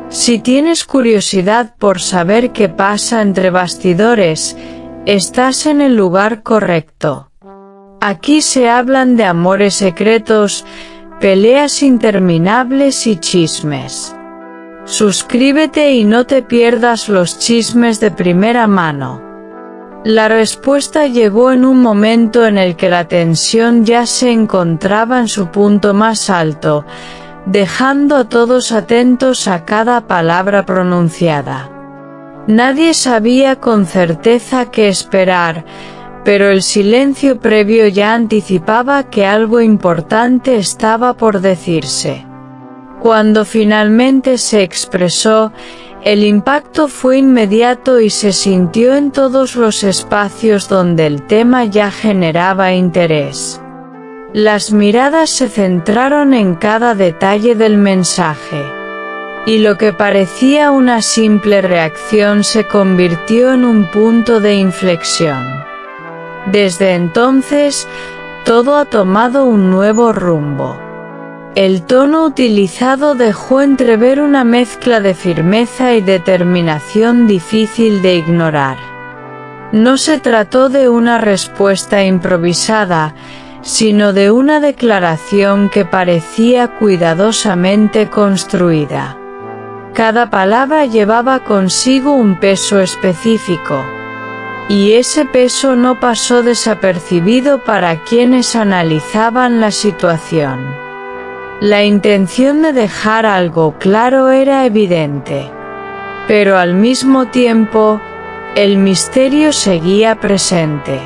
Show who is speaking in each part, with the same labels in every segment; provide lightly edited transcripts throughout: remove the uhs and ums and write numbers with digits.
Speaker 1: Si tienes curiosidad por saber qué pasa entre bastidores, estás en el lugar correcto. Aquí se hablan de amores secretos, peleas interminables y chismes. Suscríbete y no te pierdas los chismes de primera mano. La respuesta llegó en un momento en el que la tensión ya se encontraba en su punto más alto, dejando a todos atentos a cada palabra pronunciada. Nadie sabía con certeza qué esperar, pero el silencio previo ya anticipaba que algo importante estaba por decirse. Cuando finalmente se expresó, el impacto fue inmediato y se sintió en todos los espacios donde el tema ya generaba interés. Las miradas se centraron en cada detalle del mensaje, y lo que parecía una simple reacción se convirtió en un punto de inflexión. Desde entonces, todo ha tomado un nuevo rumbo. El tono utilizado dejó entrever una mezcla de firmeza y determinación difícil de ignorar. No se trató de una respuesta improvisada, sino de una declaración que parecía cuidadosamente construida. Cada palabra llevaba consigo un peso específico, y ese peso no pasó desapercibido para quienes analizaban la situación. La intención de dejar algo claro era evidente, pero al mismo tiempo, el misterio seguía presente.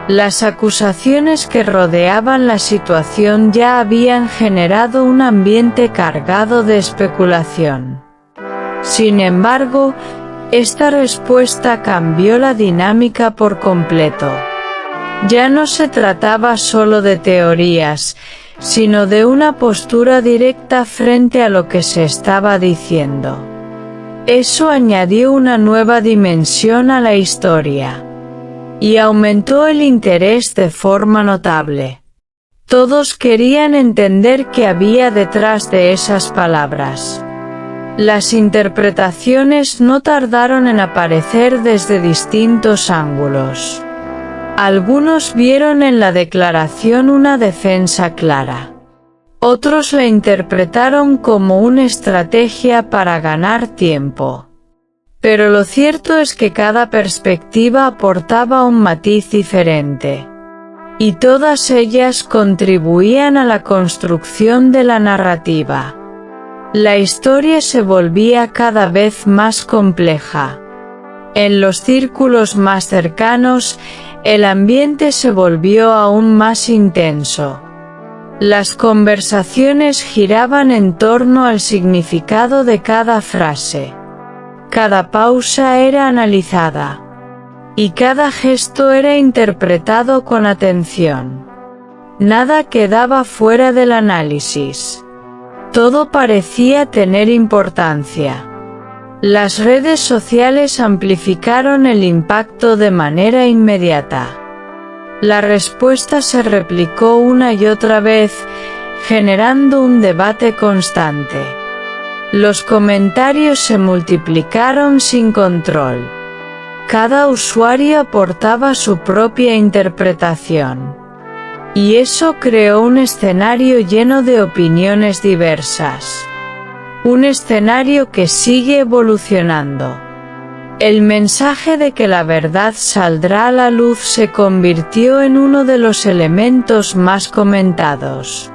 Speaker 1: Las acusaciones que rodeaban la situación ya habían generado un ambiente cargado de especulación. Sin embargo, esta respuesta cambió la dinámica por completo. Ya no se trataba solo de teorías, sino de una postura directa frente a lo que se estaba diciendo. Eso añadió una nueva dimensión a la historia, y aumentó el interés de forma notable. Todos querían entender qué había detrás de esas palabras. Las interpretaciones no tardaron en aparecer desde distintos ángulos. Algunos vieron en la declaración una defensa clara. Otros la interpretaron como una estrategia para ganar tiempo. Pero lo cierto es que cada perspectiva aportaba un matiz diferente. Y todas ellas contribuían a la construcción de la narrativa. La historia se volvía cada vez más compleja. En los círculos más cercanos, el ambiente se volvió aún más intenso. Las conversaciones giraban en torno al significado de cada frase. Cada pausa era analizada, y cada gesto era interpretado con atención. Nada quedaba fuera del análisis. Todo parecía tener importancia. Las redes sociales amplificaron el impacto de manera inmediata. La respuesta se replicó una y otra vez, generando un debate constante. Los comentarios se multiplicaron sin control. Cada usuario aportaba su propia interpretación. Y eso creó un escenario lleno de opiniones diversas. Un escenario que sigue evolucionando. El mensaje de que la verdad saldrá a la luz se convirtió en uno de los elementos más comentados.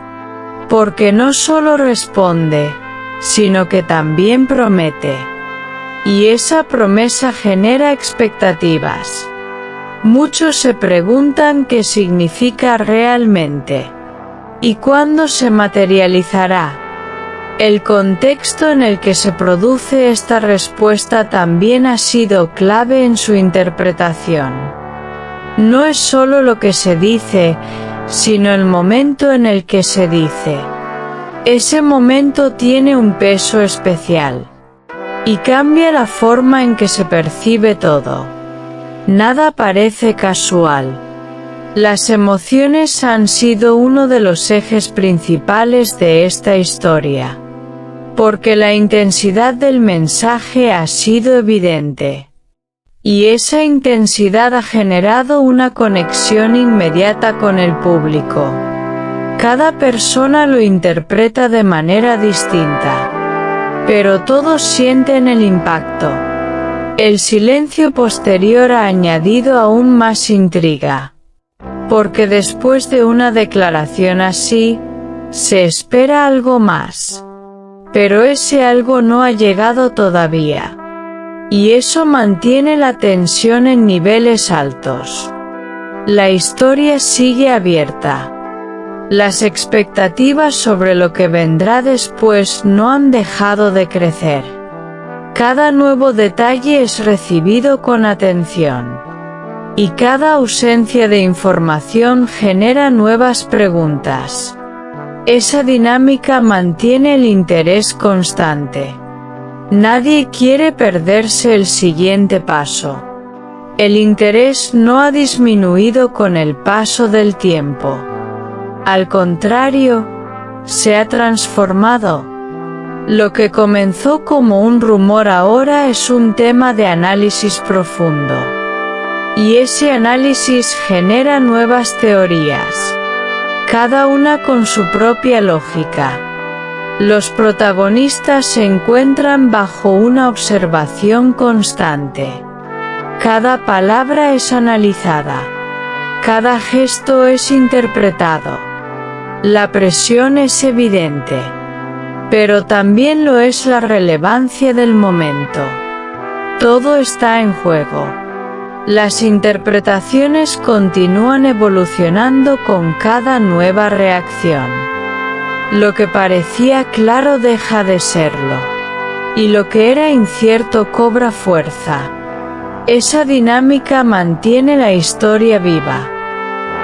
Speaker 1: Porque no solo responde, sino que también promete. Y esa promesa genera expectativas. Muchos se preguntan qué significa realmente. ¿Y cuándo se materializará? El contexto en el que se produce esta respuesta también ha sido clave en su interpretación. No es solo lo que se dice, sino el momento en el que se dice. Ese momento tiene un peso especial. Y cambia la forma en que se percibe todo. Nada parece casual. Las emociones han sido uno de los ejes principales de esta historia. porque la intensidad del mensaje ha sido evidente. Y esa intensidad ha generado una conexión inmediata con el público. Cada persona lo interpreta de manera distinta, pero todos sienten el impacto. El silencio posterior ha añadido aún más intriga, porque después de una declaración así, se espera algo más. Pero ese algo no ha llegado todavía. Y eso mantiene la tensión en niveles altos. La historia sigue abierta. Las expectativas sobre lo que vendrá después no han dejado de crecer. Cada nuevo detalle es recibido con atención. Y cada ausencia de información genera nuevas preguntas. Esa dinámica mantiene el interés constante. Nadie quiere perderse el siguiente paso. El interés no ha disminuido con el paso del tiempo. Al contrario, se ha transformado. Lo que comenzó como un rumor ahora es un tema de análisis profundo. Y ese análisis genera nuevas teorías, cada una con su propia lógica. Los protagonistas se encuentran bajo una observación constante. Cada palabra es analizada. Cada gesto es interpretado. La presión es evidente. Pero también lo es la relevancia del momento. Todo está en juego. Las interpretaciones continúan evolucionando con cada nueva reacción. Lo que parecía claro deja de serlo. Y lo que era incierto cobra fuerza. Esa dinámica mantiene la historia viva.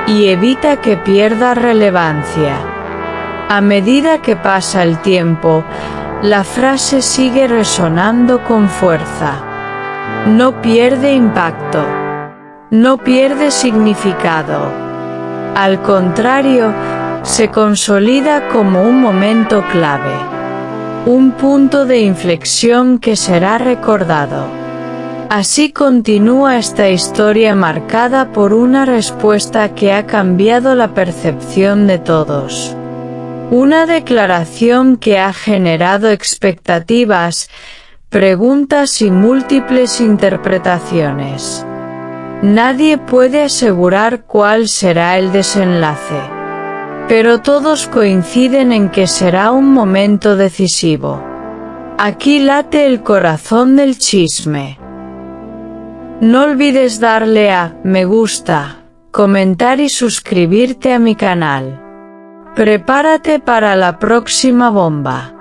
Speaker 1: Y evita que pierda relevancia. A medida que pasa el tiempo, la frase sigue resonando con fuerza. No pierde impacto. No pierde significado. Al contrario, se consolida como un momento clave. Un punto de inflexión que será recordado. Así continúa esta historia marcada por una respuesta que ha cambiado la percepción de todos. Una declaración que ha generado expectativas, preguntas y múltiples interpretaciones. Nadie puede asegurar cuál será el desenlace. Pero todos coinciden en que será un momento decisivo. Aquí late el corazón del chisme. No olvides darle a me gusta, comentar y suscribirte a mi canal. Prepárate para la próxima bomba.